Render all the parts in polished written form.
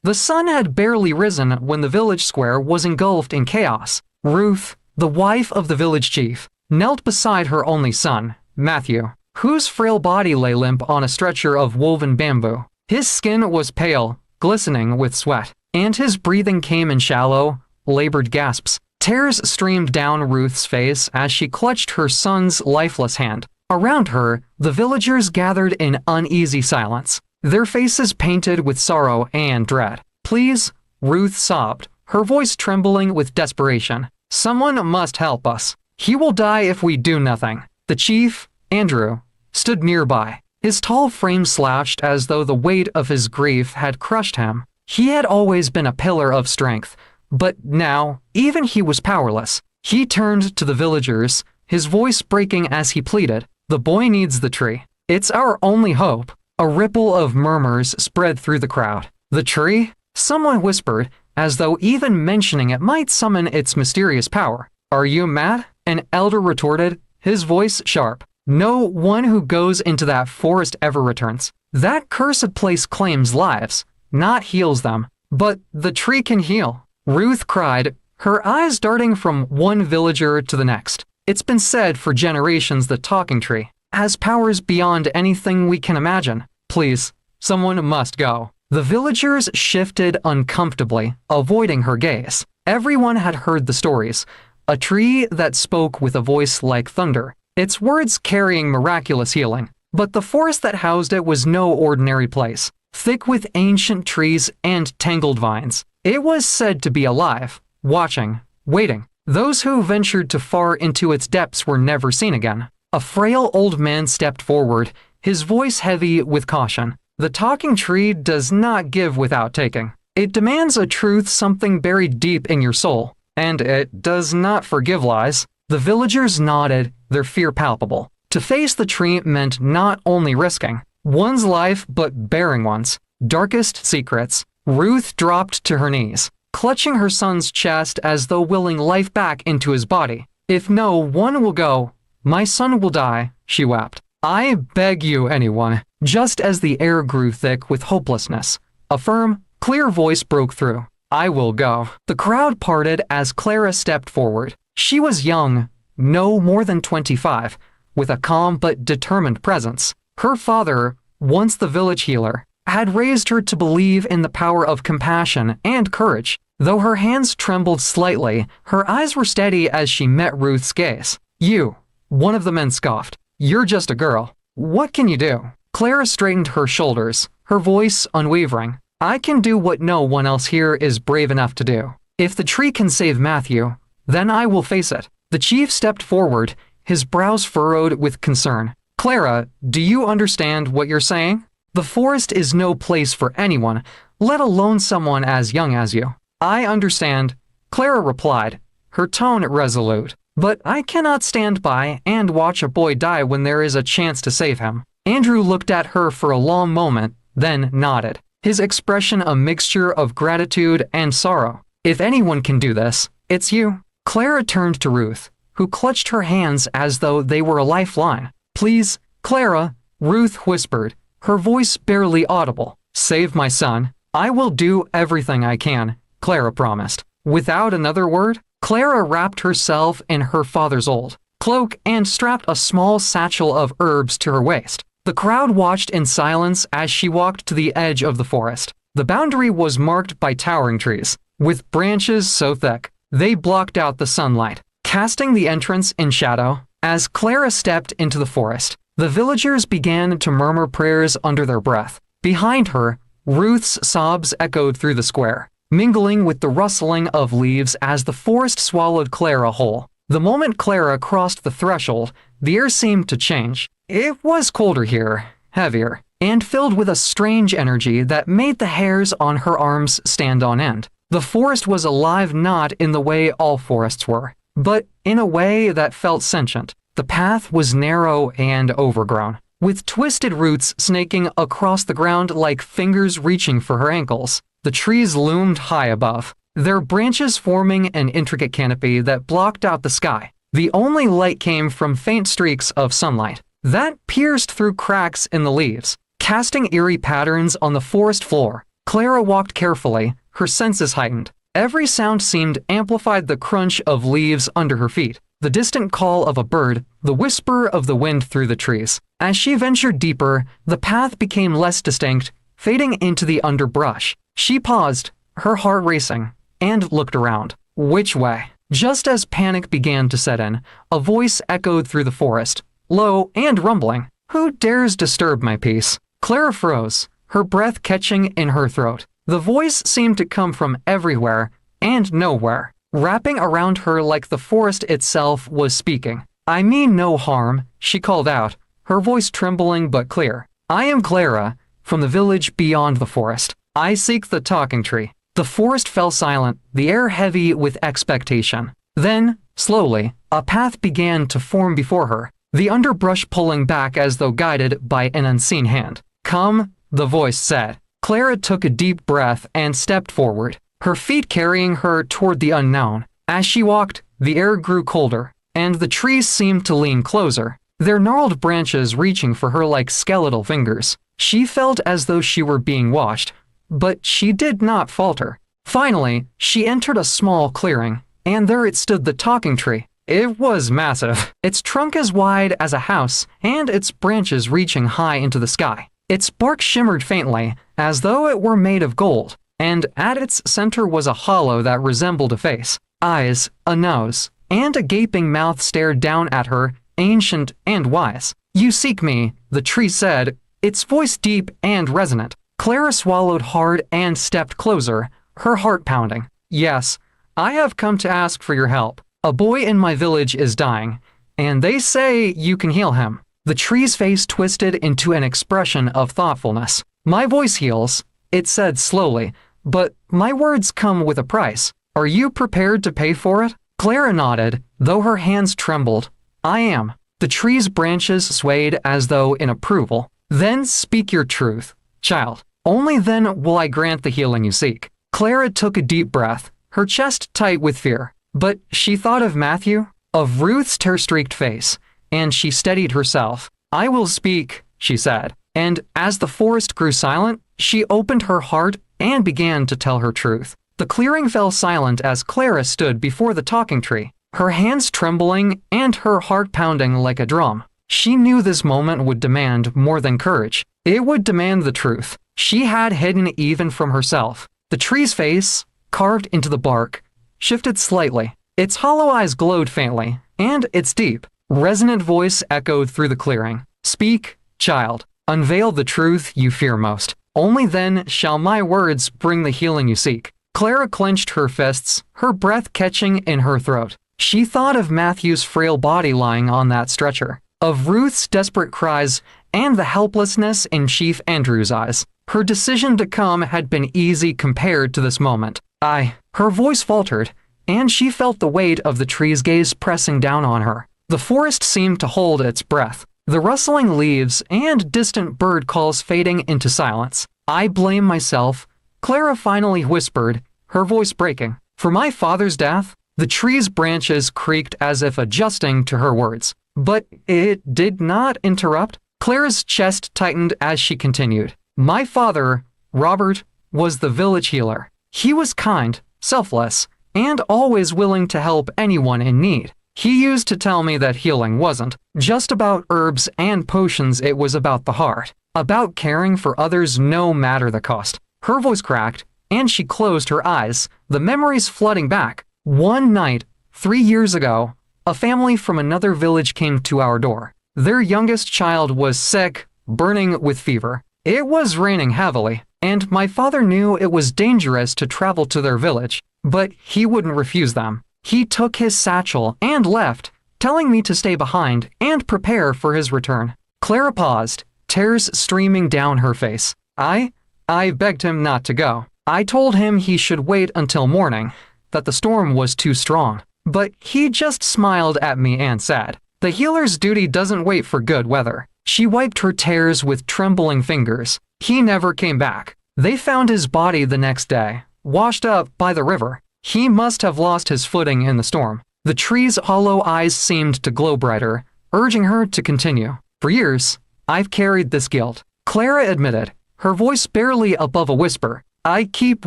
The sun had barely risen when the village square was engulfed in chaos. Ruth, the wife of the village chief, knelt beside her only son, Matthew, whose frail body lay limp on a stretcher of woven bamboo. His skin was pale, glistening with sweat, and his breathing came in shallow, labored gasps. Tears streamed down Ruth's face as she clutched her son's lifeless hand. Around her, the villagers gathered in uneasy silence, their faces painted with sorrow and dread. "Please," Ruth sobbed, her voice trembling with desperation. "Someone must help us. He will die if we do nothing." The chief, Andrew, stood nearby, his tall frame slouched as though the weight of his grief had crushed him. He had always been a pillar of strength, but now, even he was powerless. He turned to the villagers, his voice breaking as he pleaded, "The boy needs the tree. It's our only hope." A ripple of murmurs spread through the crowd. "The tree?" someone whispered, as though even mentioning it might summon its mysterious power. "Are you mad?" an elder retorted, his voice sharp. "No one who goes into that forest ever returns. That cursed place claims lives, not heals them. But the tree can heal," Ruth cried, her eyes darting from one villager to the next. "It's been said for generations the talking tree has powers beyond anything we can imagine. Please, someone must go." The villagers shifted uncomfortably, avoiding her gaze. Everyone had heard the stories. A tree that spoke with a voice like thunder, its words carrying miraculous healing. But the forest that housed it was no ordinary place, thick with ancient trees and tangled vines. It was said to be alive, watching, waiting. Those who ventured too far into its depths were never seen again. A frail old man stepped forward, his voice heavy with caution. "The talking tree does not give without taking. It demands a truth, something buried deep in your soul, and it does not forgive lies." The villagers nodded, their fear palpable. To face the tree meant not only risking one's life but bearing one's darkest secrets. Ruth dropped to her knees, clutching her son's chest as though willing life back into his body. "If no one will go, my son will die," she wept. "I beg you, anyone." Just as the air grew thick with hopelessness, a firm, clear voice broke through. "I will go." The crowd parted as Clara stepped forward. She was young, no more than 25, with a calm but determined presence. Her father, once the village healer, had raised her to believe in the power of compassion and courage. Though her hands trembled slightly, her eyes were steady as she met Ruth's gaze. "You," one of the men scoffed. "You're just a girl. What can you do?" Clara straightened her shoulders, her voice unwavering. "I can do what no one else here is brave enough to do. If the tree can save Matthew, then I will face it." The chief stepped forward, his brows furrowed with concern. "Clara, do you understand what you're saying? The forest is no place for anyone, let alone someone as young as you." "I understand," Clara replied, her tone resolute. "But I cannot stand by and watch a boy die when there is a chance to save him." Andrew looked at her for a long moment, then nodded, his expression a mixture of gratitude and sorrow. "If anyone can do this, it's you." Clara turned to Ruth, who clutched her hands as though they were a lifeline. "Please, Clara," Ruth whispered, her voice barely audible. "Save my son. I will do everything I can," Clara promised. Without another word, Clara wrapped herself in her father's old cloak and strapped a small satchel of herbs to her waist. The crowd watched in silence as she walked to the edge of the forest. The boundary was marked by towering trees, with branches so thick they blocked out the sunlight, casting the entrance in shadow. As Clara stepped into the forest, the villagers began to murmur prayers under their breath. Behind her, Ruth's sobs echoed through the square, mingling with the rustling of leaves as the forest swallowed Clara whole. The moment Clara crossed the threshold, the air seemed to change. It was colder here, heavier, and filled with a strange energy that made the hairs on her arms stand on end. The forest was alive not in the way all forests were, but in a way that felt sentient. The path was narrow and overgrown, with twisted roots snaking across the ground like fingers reaching for her ankles. The trees loomed high above, their branches forming an intricate canopy that blocked out the sky. The only light came from faint streaks of sunlight that pierced through cracks in the leaves, casting eerie patterns on the forest floor. Clara walked carefully, her senses heightened. Every sound seemed amplified: the crunch of leaves under her feet, the distant call of a bird, the whisper of the wind through the trees. As she ventured deeper, the path became less distinct, fading into the underbrush. She paused, her heart racing, and looked around. Which way? Just as panic began to set in, a voice echoed through the forest, low and rumbling. Who dares disturb my peace? Clara froze, her breath catching in her throat. The voice seemed to come from everywhere and nowhere, wrapping around her like the forest itself was speaking. I mean no harm, she called out, her voice trembling but clear. I am Clara, from the village beyond the forest. I seek the talking tree. The forest fell silent, the air heavy with expectation. Then, slowly, a path began to form before her, the underbrush pulling back as though guided by an unseen hand. Come, the voice said. Clara took a deep breath and stepped forward, her feet carrying her toward the unknown. As she walked, the air grew colder, and the trees seemed to lean closer, their gnarled branches reaching for her like skeletal fingers. She felt as though she were being watched, but she did not falter. Finally, she entered a small clearing, and there it stood, the talking tree. It was massive, its trunk as wide as a house, and its branches reaching high into the sky. Its bark shimmered faintly, as though it were made of gold, and at its center was a hollow that resembled a face. Eyes, a nose, and a gaping mouth stared down at her, ancient and wise. You seek me, the tree said, its voice deep and resonant. Clara swallowed hard and stepped closer, her heart pounding. Yes, I have come to ask for your help. A boy in my village is dying, and they say you can heal him. The tree's face twisted into an expression of thoughtfulness. My voice heals, it said slowly, but my words come with a price. Are you prepared to pay for it? Clara nodded, though her hands trembled. I am. The tree's branches swayed as though in approval. Then speak your truth, child. Only then will I grant the healing you seek. Clara took a deep breath, her chest tight with fear. But she thought of Matthew, of Ruth's tear-streaked face, and she steadied herself. I will speak, she said. And as the forest grew silent, she opened her heart and began to tell her truth. The clearing fell silent as Clara stood before the talking tree, her hands trembling and her heart pounding like a drum. She knew this moment would demand more than courage. It would demand the truth she had hidden even from herself. The tree's face, carved into the bark, shifted slightly. Its hollow eyes glowed faintly, and its deep, resonant voice echoed through the clearing. Speak, child. Unveil the truth you fear most. Only then shall my words bring the healing you seek. Clara clenched her fists, her breath catching in her throat. She thought of Matthew's frail body lying on that stretcher, of Ruth's desperate cries, and the helplessness in Chief Andrew's eyes. Her decision to come had been easy compared to this moment. Her voice faltered, and she felt the weight of the tree's gaze pressing down on her. The forest seemed to hold its breath, the rustling leaves and distant bird calls fading into silence. I blame myself, Clara finally whispered, her voice breaking. For my father's death? The tree's branches creaked as if adjusting to her words. But it did not interrupt. Clara's chest tightened as she continued. My father, Robert, was the village healer. He was kind, selfless, and always willing to help anyone in need. He used to tell me that healing wasn't just about herbs and potions, it was about the heart, about caring for others no matter the cost. Her voice cracked, and she closed her eyes, the memories flooding back. One night, 3 years ago, a family from another village came to our door. Their youngest child was sick, burning with fever. It was raining heavily, and my father knew it was dangerous to travel to their village, but he wouldn't refuse them. He took his satchel and left, telling me to stay behind and prepare for his return. Clara paused, tears streaming down her face. I begged him not to go. I told him he should wait until morning, that the storm was too strong. But he just smiled at me and said, the healer's duty doesn't wait for good weather. She wiped her tears with trembling fingers. He never came back. They found his body the next day, washed up by the river. He must have lost his footing in the storm. The tree's hollow eyes seemed to glow brighter, urging her to continue. For years, I've carried this guilt, Clara admitted, her voice barely above a whisper. I keep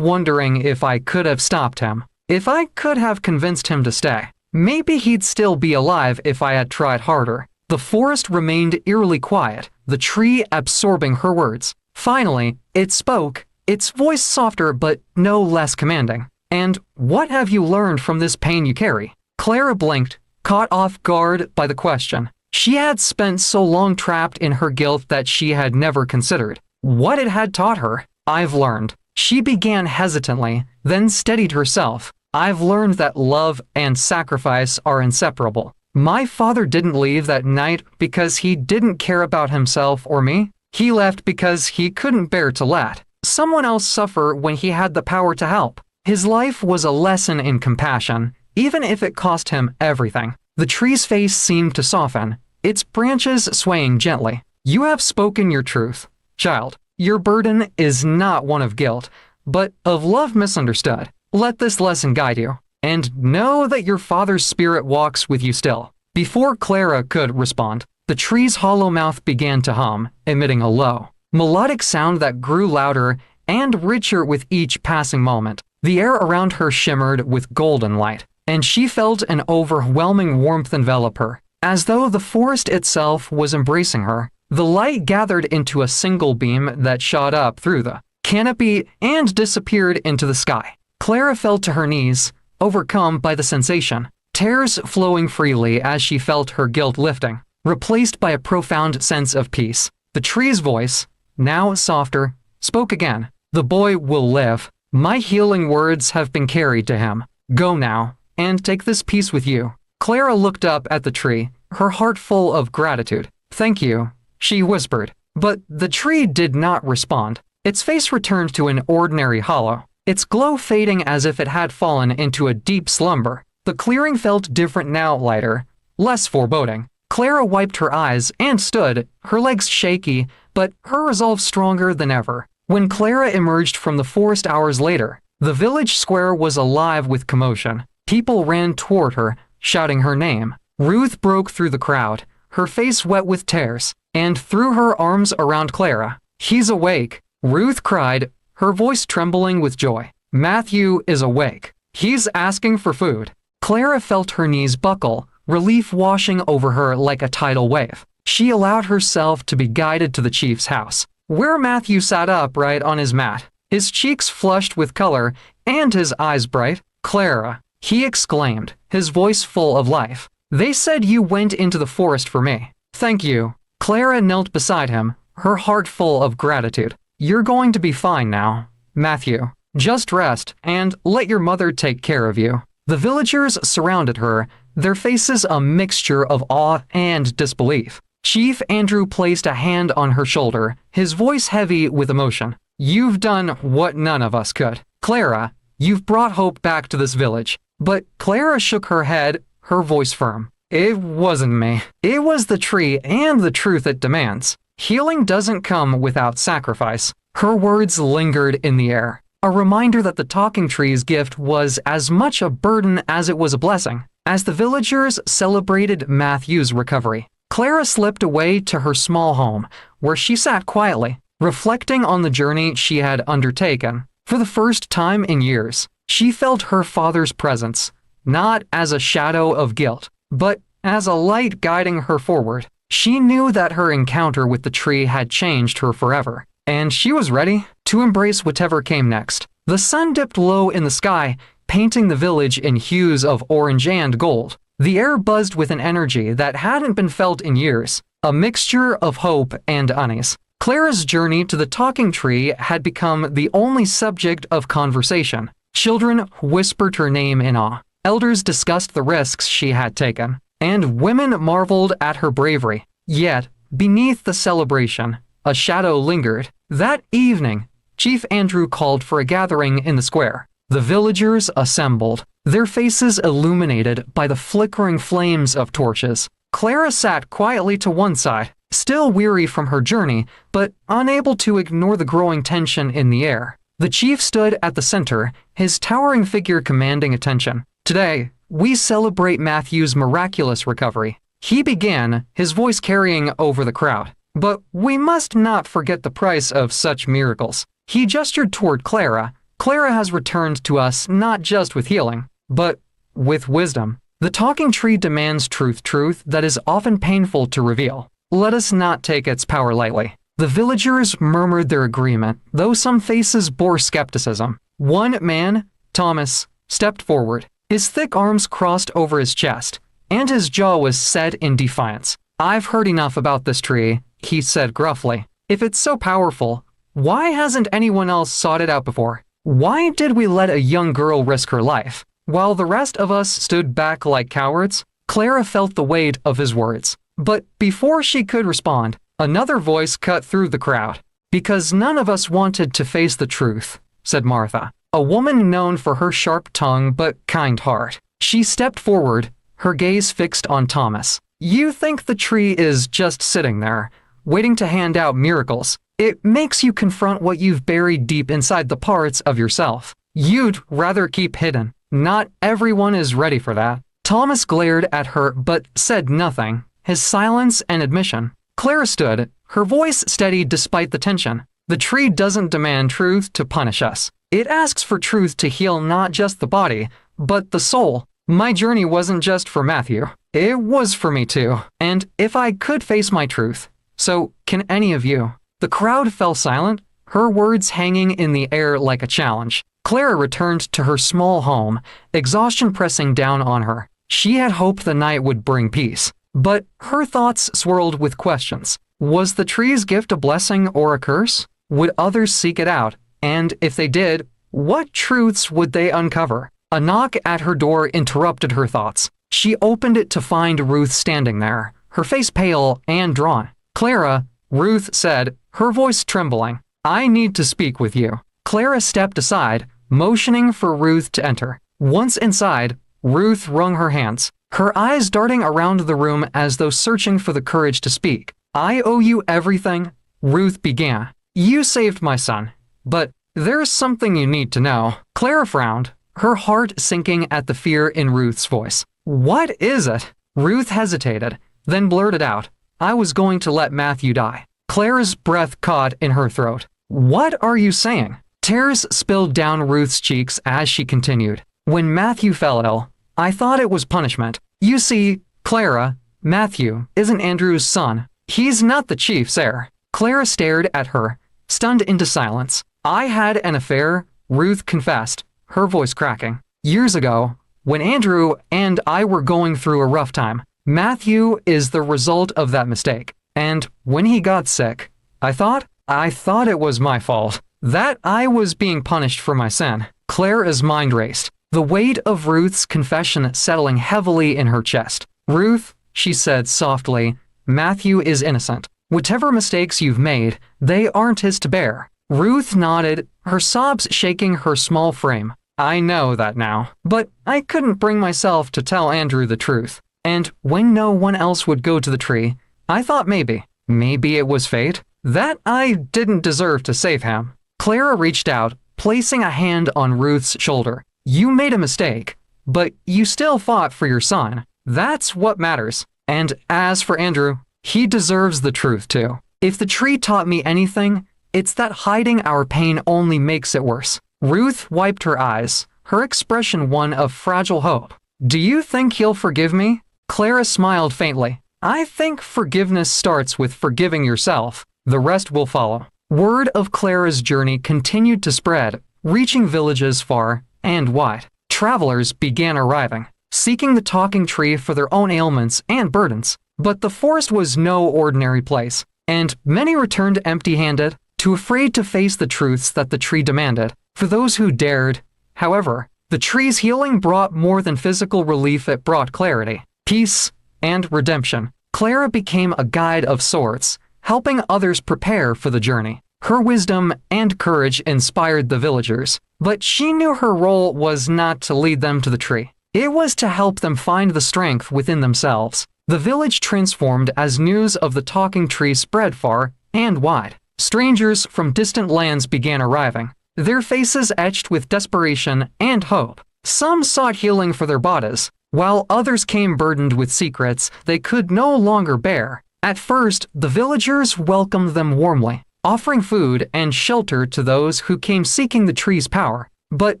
wondering if I could have stopped him. If I could have convinced him to stay. Maybe he'd still be alive if I had tried harder. The forest remained eerily quiet, the tree absorbing her words. Finally, it spoke, its voice softer but no less commanding. And what have you learned from this pain you carry? Clara blinked, caught off guard by the question. She had spent so long trapped in her guilt that she had never considered what it had taught her. I've learned. She began hesitantly, then steadied herself. I've learned that love and sacrifice are inseparable. My father didn't leave that night because he didn't care about himself or me. He left because he couldn't bear to let someone else suffer when he had the power to help. His life was a lesson in compassion, even if it cost him everything. The tree's face seemed to soften, its branches swaying gently. You have spoken your truth, child. Your burden is not one of guilt, but of love misunderstood. Let this lesson guide you, and know that your father's spirit walks with you still. Before Clara could respond, the tree's hollow mouth began to hum, emitting a low, melodic sound that grew louder and richer with each passing moment. The air around her shimmered with golden light, and she felt an overwhelming warmth envelop her, as though the forest itself was embracing her. The light gathered into a single beam that shot up through the canopy and disappeared into the sky. Clara fell to her knees, overcome by the sensation, tears flowing freely as she felt her guilt lifting, replaced by a profound sense of peace. The tree's voice, now softer, spoke again. The boy will live. My healing words have been carried to him. Go now, and take this peace with you. Clara looked up at the tree, her heart full of gratitude. Thank you, she whispered. But the tree did not respond. Its face returned to an ordinary hollow, its glow fading as if it had fallen into a deep slumber. The clearing felt different now, lighter, less foreboding. Clara wiped her eyes and stood, her legs shaky, but her resolve stronger than ever. When Clara emerged from the forest hours later, the village square was alive with commotion. People ran toward her, shouting her name. Ruth broke through the crowd, her face wet with tears, and threw her arms around Clara. He's awake, Ruth cried, her voice trembling with joy. Matthew is awake. He's asking for food. Clara felt her knees buckle, relief washing over her like a tidal wave. She allowed herself to be guided to the chief's house, where Matthew sat upright on his mat, his cheeks flushed with color and his eyes bright. Clara, he exclaimed, his voice full of life. They said you went into the forest for me. Thank you. Clara knelt beside him, her heart full of gratitude. You're going to be fine now, Matthew. Just rest and let your mother take care of you. The villagers surrounded her, their faces a mixture of awe and disbelief. Chief Andrew placed a hand on her shoulder, his voice heavy with emotion. You've done what none of us could. Clara, you've brought hope back to this village. But Clara shook her head, her voice firm. It wasn't me. It was the tree and the truth it demands. Healing doesn't come without sacrifice. Her words lingered in the air, a reminder that the talking tree's gift was as much a burden as it was a blessing. As the villagers celebrated Matthew's recovery, Clara slipped away to her small home, where she sat quietly, reflecting on the journey she had undertaken. For the first time in years, she felt her father's presence, not as a shadow of guilt, but as a light guiding her forward. She knew that her encounter with the tree had changed her forever, and she was ready to embrace whatever came next. The sun dipped low in the sky, painting the village in hues of orange and gold. The air buzzed with an energy that hadn't been felt in years, a mixture of hope and unease. Clara's journey to the talking tree had become the only subject of conversation. Children whispered her name in awe. Elders discussed the risks she had taken, and women marveled at her bravery. Yet, beneath the celebration, a shadow lingered. That evening, Chief Andrew called for a gathering in the square. The villagers assembled, their faces illuminated by the flickering flames of torches. Clara sat quietly to one side, still weary from her journey, but unable to ignore the growing tension in the air. The chief stood at the center, his towering figure commanding attention. Today, we celebrate Matthew's miraculous recovery. He began, his voice carrying over the crowd. But we must not forget the price of such miracles. He gestured toward Clara. Clara has returned to us not just with healing, but with wisdom. The talking tree demands truth that is often painful to reveal. Let us not take its power lightly. The villagers murmured their agreement, though some faces bore skepticism. One man, Thomas, stepped forward. His thick arms crossed over his chest, and his jaw was set in defiance. I've heard enough about this tree, he said gruffly. If it's so powerful, why hasn't anyone else sought it out before? Why did we let a young girl risk her life? While the rest of us stood back like cowards, Clara felt the weight of his words. But before she could respond, another voice cut through the crowd. Because none of us wanted to face the truth, said Martha, a woman known for her sharp tongue but kind heart. She stepped forward, her gaze fixed on Thomas. You think the tree is just sitting there, waiting to hand out miracles. It makes you confront what you've buried deep inside the parts of yourself. You'd rather keep hidden. Not everyone is ready for that. Thomas glared at her but said nothing, his silence an admission. Clara stood, her voice steady despite the tension. The tree doesn't demand truth to punish us. It asks for truth to heal not just the body, but the soul. My journey wasn't just for Matthew. It was for me too. And if I could face my truth, so can any of you? The crowd fell silent, her words hanging in the air like a challenge. Clara returned to her small home, exhaustion pressing down on her. She had hoped the night would bring peace, but her thoughts swirled with questions. Was the tree's gift a blessing or a curse? Would others seek it out? And if they did, what truths would they uncover? A knock at her door interrupted her thoughts. She opened it to find Ruth standing there, her face pale and drawn. Clara, Ruth said, her voice trembling. I need to speak with you. Clara stepped aside, motioning for Ruth to enter. Once inside, Ruth wrung her hands, her eyes darting around the room as though searching for the courage to speak. I owe you everything, Ruth began. You saved my son, but there's something you need to know. Clara frowned, her heart sinking at the fear in Ruth's voice. What is it? Ruth hesitated, then blurted out, I was going to let Matthew die. Clara's breath caught in her throat. What are you saying? Tears spilled down Ruth's cheeks as she continued. When Matthew fell ill, I thought it was punishment. You see, Clara, Matthew isn't Andrew's son. He's not the chief's heir. Clara stared at her, stunned into silence. I had an affair, Ruth confessed, her voice cracking. Years ago, when Andrew and I were going through a rough time, Matthew is the result of that mistake. And when he got sick, I thought it was my fault, that I was being punished for my sin. Clara's mind raced, the weight of Ruth's confession settling heavily in her chest. Ruth, she said softly, Matthew is innocent. Whatever mistakes you've made, they aren't his to bear. Ruth nodded, her sobs shaking her small frame. I know that now, but I couldn't bring myself to tell Andrew the truth. And when no one else would go to the tree, I thought maybe it was fate, that I didn't deserve to save him. Clara reached out, placing a hand on Ruth's shoulder. You made a mistake, but you still fought for your son. That's what matters. And as for Andrew, he deserves the truth too. If the tree taught me anything, it's that hiding our pain only makes it worse. Ruth wiped her eyes, her expression one of fragile hope. Do you think he'll forgive me? Clara smiled faintly. I think forgiveness starts with forgiving yourself. The rest will follow. Word of Clara's journey continued to spread, reaching villages far and wide. Travelers began arriving, seeking the talking tree for their own ailments and burdens. But the forest was no ordinary place, and many returned empty-handed, too afraid to face the truths that the tree demanded. For those who dared, however, the tree's healing brought more than physical relief, it brought clarity, peace, and redemption. Clara became a guide of sorts, helping others prepare for the journey. Her wisdom and courage inspired the villagers, but she knew her role was not to lead them to the tree. It was to help them find the strength within themselves. The village transformed as news of the talking tree spread far and wide. Strangers from distant lands began arriving, their faces etched with desperation and hope. Some sought healing for their bodies, while others came burdened with secrets they could no longer bear. At first, the villagers welcomed them warmly. offering food and shelter to those who came seeking the tree's power. But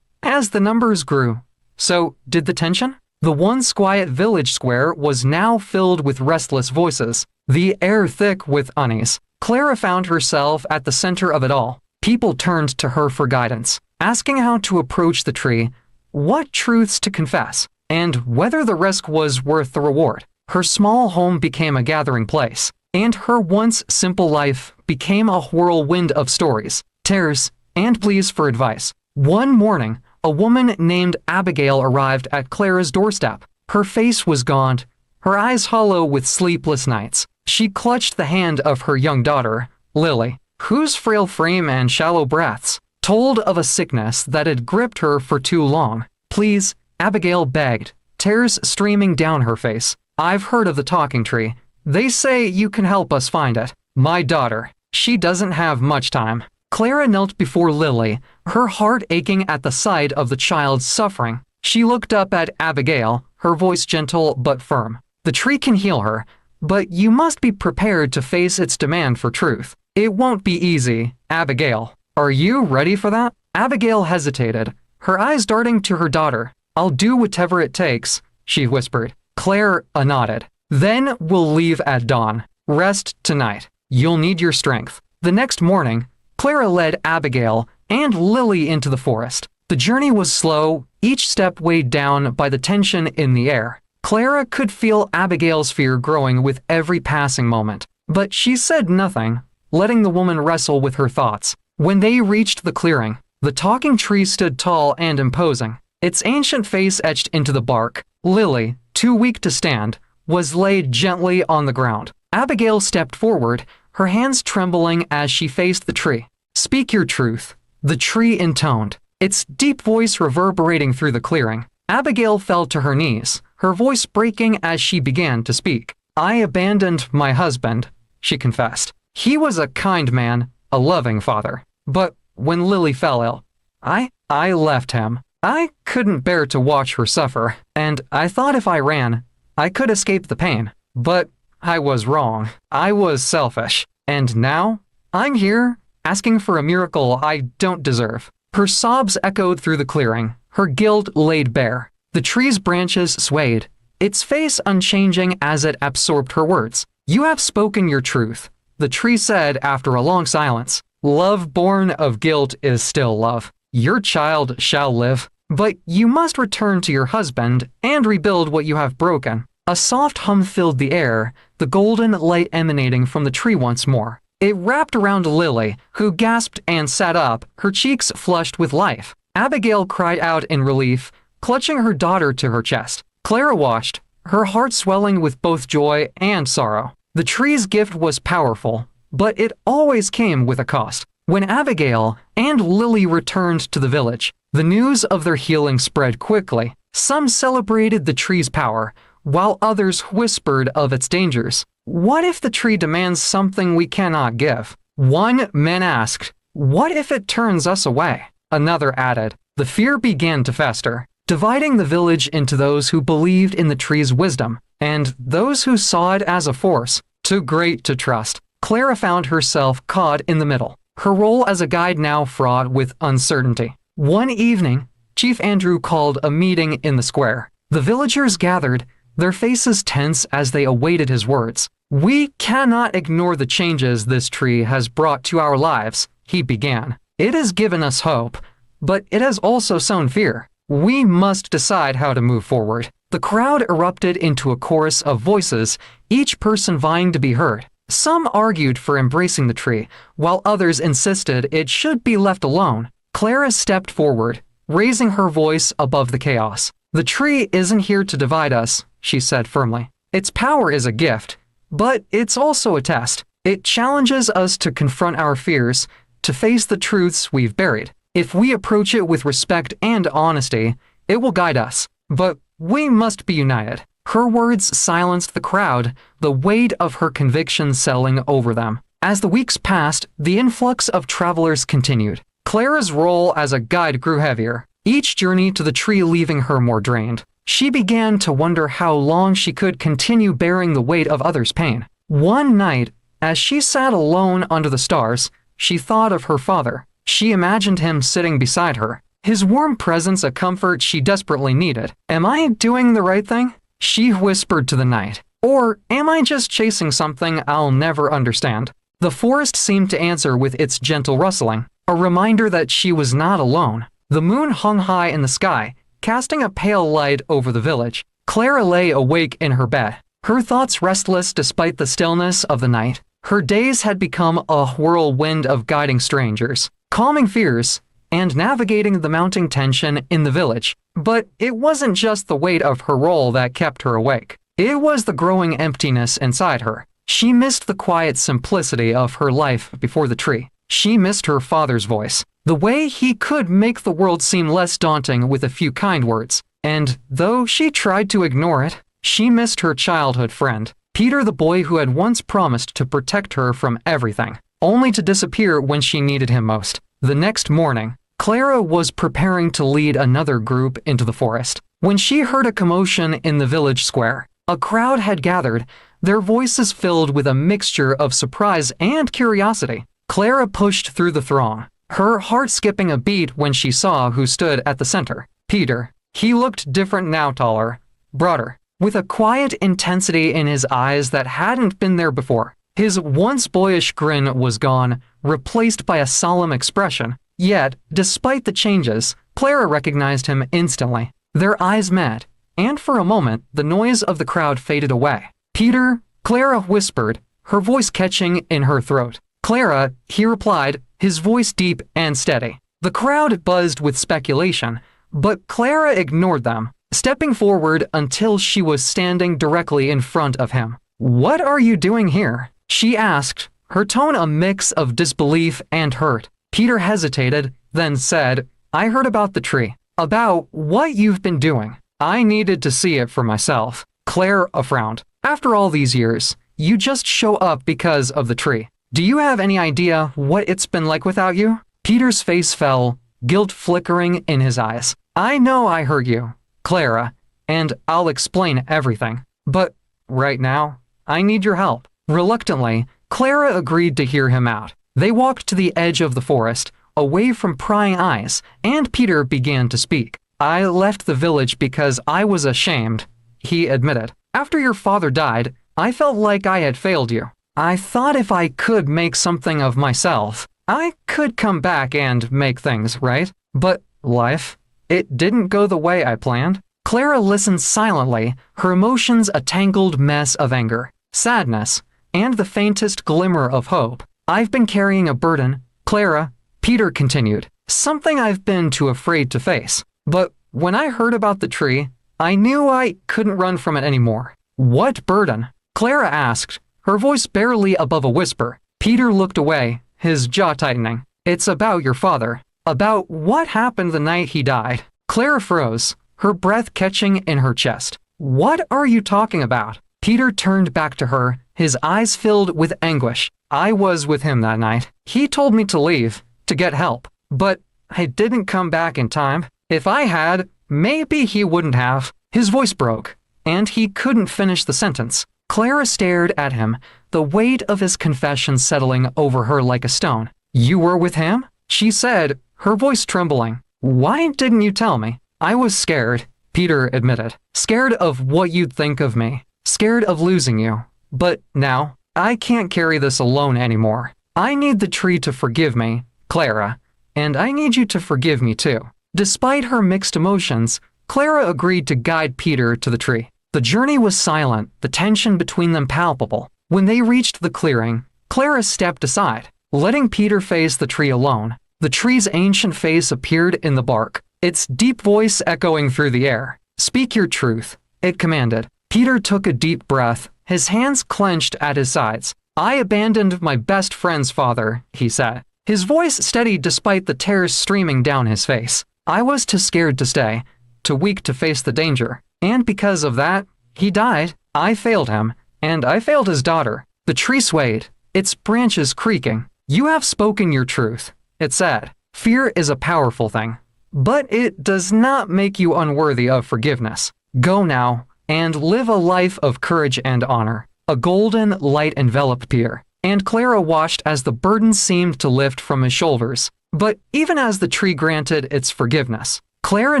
as the numbers grew, so did the tension. The once quiet village square was now filled with restless voices, the air thick with unease. Clara found herself at the center of it all. People turned to her for guidance, asking how to approach the tree, what truths to confess, and whether the risk was worth the reward. Her small home became a gathering place, and her once simple life became a whirlwind of stories, tears, and pleas for advice. One morning, a woman named Abigail arrived at Clara's doorstep. Her face was gaunt, her eyes hollow with sleepless nights. She clutched the hand of her young daughter, Lily, whose frail frame and shallow breaths told of a sickness that had gripped her for too long. "Please," Abigail begged, tears streaming down her face. "I've heard of the talking tree. They say you can help us find it. My daughter, she doesn't have much time." Clara knelt before Lily, her heart aching at the sight of the child's suffering. She looked up at Abigail, her voice gentle but firm. "The tree can heal her, but you must be prepared to face its demand for truth. It won't be easy, Abigail. Are you ready for that?" Abigail hesitated, her eyes darting to her daughter. "I'll do whatever it takes," she whispered. Claire nodded. "Then we'll leave at dawn. Rest tonight. You'll need your strength." The next morning, Clara led Abigail and Lily into the forest. The journey was slow, each step weighed down by the tension in the air. Clara could feel Abigail's fear growing with every passing moment, but she said nothing, letting the woman wrestle with her thoughts. When they reached the clearing, the talking tree stood tall and imposing, its ancient face etched into the bark. Lily, too weak to stand, was laid gently on the ground. Abigail stepped forward, her hands trembling as she faced the tree. "Speak your truth," the tree intoned, its deep voice reverberating through the clearing. Abigail fell to her knees, her voice breaking as she began to speak. "I abandoned my husband," she confessed. "He was a kind man, a loving father. But when Lily fell ill, I left him. I couldn't bear to watch her suffer, and I thought if I ran, I could escape the pain. But I was wrong. I was selfish. And now, I'm here, asking for a miracle I don't deserve." Her sobs echoed through the clearing, her guilt laid bare. The tree's branches swayed, its face unchanging as it absorbed her words. "You have spoken your truth," the tree said after a long silence. "Love born of guilt is still love. Your child shall live. But you must return to your husband and rebuild what you have broken." A soft hum filled the air, the golden light emanating from the tree once more. It wrapped around Lily, who gasped and sat up, her cheeks flushed with life. Abigail cried out in relief, clutching her daughter to her chest. Clara watched, her heart swelling with both joy and sorrow. The tree's gift was powerful, but it always came with a cost. When Abigail and Lily returned to the village, the news of their healing spread quickly. Some celebrated the tree's power, while others whispered of its dangers. "What if the tree demands something we cannot give?" One man asked, "What if it turns us away?" Another added. The fear began to fester, dividing the village into those who believed in the tree's wisdom, and those who saw it as a force too great to trust. Clara found herself caught in the middle, her role as a guide now fraught with uncertainty. One evening, Chief Andrew called a meeting in the square. The villagers gathered, their faces tense as they awaited his words. "We cannot ignore the changes this tree has brought to our lives," he began. "It has given us hope, but it has also sown fear. We must decide how to move forward." The crowd erupted into a chorus of voices, each person vying to be heard. Some argued for embracing the tree, while others insisted it should be left alone. Clara stepped forward, raising her voice above the chaos. "The tree isn't here to divide us," she said firmly. "Its power is a gift, but it's also a test. It challenges us to confront our fears, to face the truths we've buried. If we approach it with respect and honesty, it will guide us. But we must be united." Her words silenced the crowd, the weight of her conviction settling over them. As the weeks passed, the influx of travelers continued. Clara's role as a guide grew heavier, each journey to the tree leaving her more drained. She began to wonder how long she could continue bearing the weight of others' pain. One night, as she sat alone under the stars, she thought of her father. She imagined him sitting beside her, his warm presence a comfort she desperately needed. Am I doing the right thing? She whispered to the night. Or am I just chasing something I'll never understand? The forest seemed to answer with its gentle rustling, a reminder that she was not alone. The moon hung high in the sky, casting a pale light over the village. Clara lay awake in her bed, her thoughts restless despite the stillness of the night. Her days had become a whirlwind of guiding strangers, calming fears, and navigating the mounting tension in the village. But it wasn't just the weight of her role that kept her awake. It was the growing emptiness inside her. She missed the quiet simplicity of her life before the tree. She missed her father's voice, the way he could make the world seem less daunting with a few kind words. And though she tried to ignore it, she missed her childhood friend, Peter, the boy who had once promised to protect her from everything, only to disappear when she needed him most. The next morning, Clara was preparing to lead another group into the forest when she heard a commotion in the village square. A crowd had gathered, their voices filled with a mixture of surprise and curiosity. Clara pushed through the throng, her heart skipping a beat when she saw who stood at the center. Peter. He looked different now, taller, broader, with a quiet intensity in his eyes that hadn't been there before. His once boyish grin was gone, replaced by a solemn expression. Yet, despite the changes, Clara recognized him instantly. Their eyes met, and for a moment, the noise of the crowd faded away. Peter, Clara whispered, her voice catching in her throat. Clara, he replied, his voice deep and steady. The crowd buzzed with speculation, but Clara ignored them, stepping forward until she was standing directly in front of him. "What are you doing here?" she asked, her tone a mix of disbelief and hurt. Peter hesitated, then said, "I heard about the tree, about what you've been doing. I needed to see it for myself." Clara frowned. "After all these years, you just show up because of the tree. Do you have any idea what it's been like without you?" Peter's face fell, guilt flickering in his eyes. "I know I hurt you, Clara, and I'll explain everything. But right now, I need your help." Reluctantly, Clara agreed to hear him out. They walked to the edge of the forest, away from prying eyes, and Peter began to speak. "I left the village because I was ashamed," he admitted. "After your father died, I felt like I had failed you. I thought if I could make something of myself, I could come back and make things right. But life, it didn't go the way I planned." Clara listened silently, her emotions a tangled mess of anger, sadness, and the faintest glimmer of hope. "I've been carrying a burden, Clara," Peter continued, "something I've been too afraid to face. But when I heard about the tree, I knew I couldn't run from it anymore." "What burden?" Clara asked, her voice barely above a whisper. Peter looked away, his jaw tightening. "It's about your father. About what happened the night he died." Clara froze, her breath catching in her chest. "What are you talking about?" Peter turned back to her, his eyes filled with anguish. "I was with him that night. He told me to leave, to get help. But I didn't come back in time. If I had, maybe he wouldn't have." His voice broke, and he couldn't finish the sentence. Clara stared at him, the weight of his confession settling over her like a stone. "You were with him?" she said, her voice trembling. "Why didn't you tell me?" "I was scared," Peter admitted. "Scared of what you'd think of me. Scared of losing you. But now, I can't carry this alone anymore. I need the tree to forgive me, Clara, and I need you to forgive me too." Despite her mixed emotions, Clara agreed to guide Peter to the tree. The journey was silent, the tension between them palpable. When they reached the clearing, Clara stepped aside, letting Peter face the tree alone. The tree's ancient face appeared in the bark, its deep voice echoing through the air. "Speak your truth," it commanded. Peter took a deep breath, his hands clenched at his sides. "I abandoned my best friend's father," he said, his voice steady despite the tears streaming down his face. "I was too scared to stay, too weak to face the danger. And because of that, he died. I failed him, and I failed his daughter." The tree swayed, its branches creaking. "You have spoken your truth," it said. "Fear is a powerful thing, but it does not make you unworthy of forgiveness. Go now, and live a life of courage and honor." A golden light enveloped Peter, and Clara watched as the burden seemed to lift from his shoulders. But even as the tree granted its forgiveness, Clara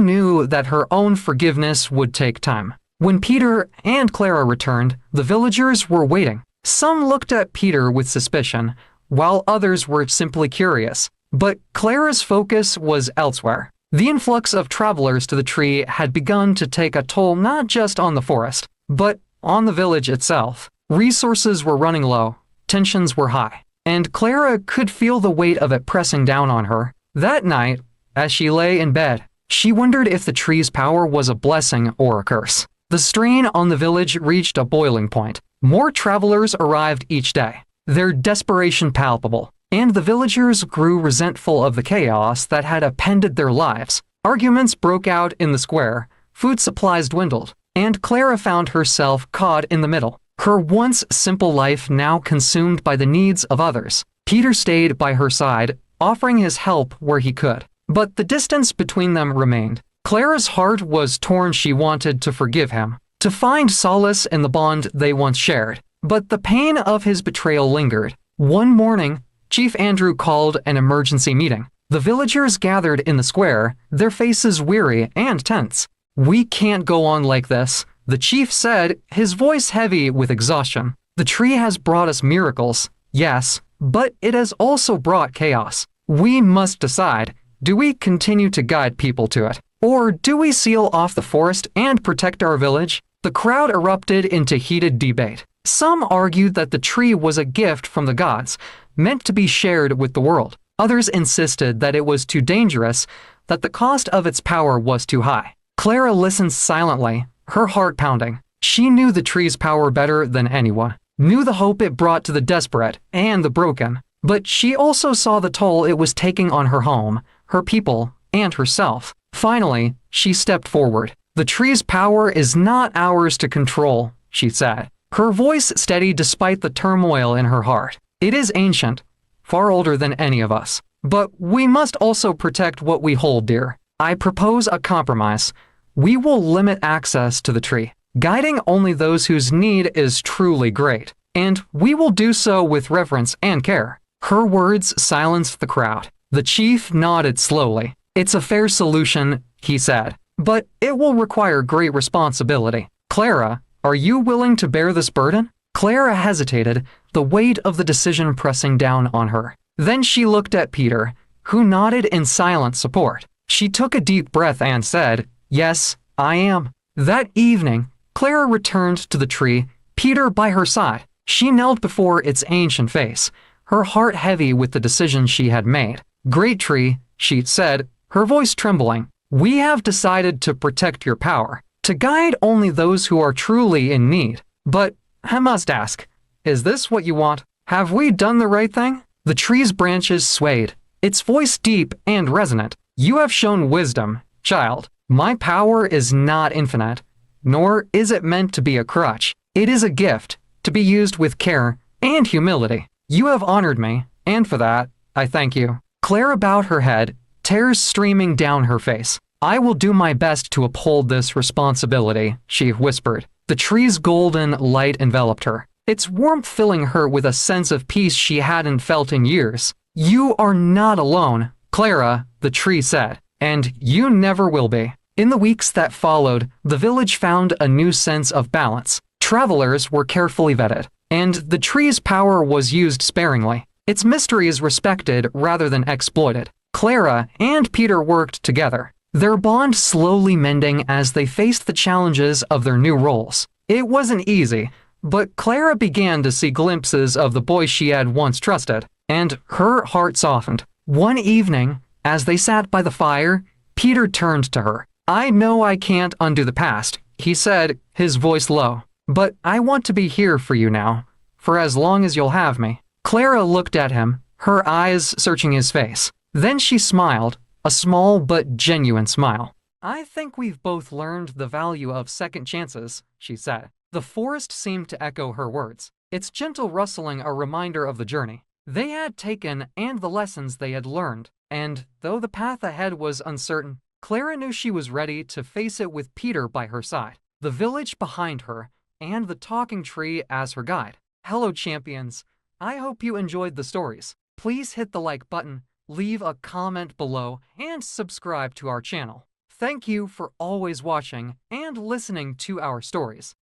knew that her own forgiveness would take time. When Peter and Clara returned, the villagers were waiting. Some looked at Peter with suspicion, while others were simply curious. But Clara's focus was elsewhere. The influx of travelers to the tree had begun to take a toll not just on the forest, but on the village itself. Resources were running low, tensions were high, and Clara could feel the weight of it pressing down on her. That night, as she lay in bed, she wondered if the tree's power was a blessing or a curse. The strain on the village reached a boiling point. More travelers arrived each day, their desperation palpable, and the villagers grew resentful of the chaos that had upended their lives. Arguments broke out in the square, food supplies dwindled, and Clara found herself caught in the middle, her once simple life now consumed by the needs of others. Peter stayed by her side, offering his help where he could, but the distance between them remained. Clara's heart was torn. She wanted to forgive him, to find solace in the bond they once shared, but the pain of his betrayal lingered. One morning, Chief Andrew called an emergency meeting. The villagers gathered in the square, their faces weary and tense. "We can't go on like this," the chief said, his voice heavy with exhaustion. "The tree has brought us miracles, yes, but it has also brought chaos. We must decide, do we continue to guide people to it, or do we seal off the forest and protect our village?" The crowd erupted into heated debate. Some argued that the tree was a gift from the gods, meant to be shared with the world. Others insisted that it was too dangerous, that the cost of its power was too high. Clara listened silently, her heart pounding. She knew the tree's power better than anyone, knew the hope it brought to the desperate and the broken, but she also saw the toll it was taking on her home, her people, and herself. Finally, she stepped forward. "The tree's power is not ours to control," she said, her voice steady despite the turmoil in her heart. "It is ancient, far older than any of us, but we must also protect what we hold dear. I propose a compromise. We will limit access to the tree, guiding only those whose need is truly great, and we will do so with reverence and care." Her words silenced the crowd. The chief nodded slowly. "It's a fair solution," he said, "but it will require great responsibility. Clara, are you willing to bear this burden?" Clara hesitated, the weight of the decision pressing down on her. Then she looked at Peter, who nodded in silent support. She took a deep breath and said, "Yes, I am." That evening, Clara returned to the tree, Peter by her side. She knelt before its ancient face, her heart heavy with the decision she had made. "Great tree," she said, her voice trembling, "we have decided to protect your power, to guide only those who are truly in need. But I must ask, is this what you want? Have we done the right thing?" The tree's branches swayed, its voice deep and resonant. "You have shown wisdom, child. My power is not infinite, nor is it meant to be a crutch. It is a gift, to be used with care and humility. You have honored me, and for that, I thank you." Clara bowed her head, tears streaming down her face. "I will do my best to uphold this responsibility," she whispered. The tree's golden light enveloped her, its warmth filling her with a sense of peace she hadn't felt in years. "You are not alone, Clara," the tree said, "and you never will be." In the weeks that followed, the village found a new sense of balance. Travelers were carefully vetted, and the tree's power was used sparingly. Its mysteries respected rather than exploited. Clara and Peter worked together, their bond slowly mending as they faced the challenges of their new roles. It wasn't easy, but Clara began to see glimpses of the boy she had once trusted, and her heart softened. One evening, as they sat by the fire, Peter turned to her. "I know I can't undo the past," he said, his voice low, "but I want to be here for you now, for as long as you'll have me." Clara looked at him, her eyes searching his face. Then she smiled, a small but genuine smile. "I think we've both learned the value of second chances," she said. The forest seemed to echo her words, its gentle rustling a reminder of the journey they had taken and the lessons they had learned. And though the path ahead was uncertain, Clara knew she was ready to face it with Peter by her side, the village behind her, and the talking tree as her guide. "Hello, champions. I hope you enjoyed the stories. Please hit the like button, leave a comment below, and subscribe to our channel. Thank you for always watching and listening to our stories.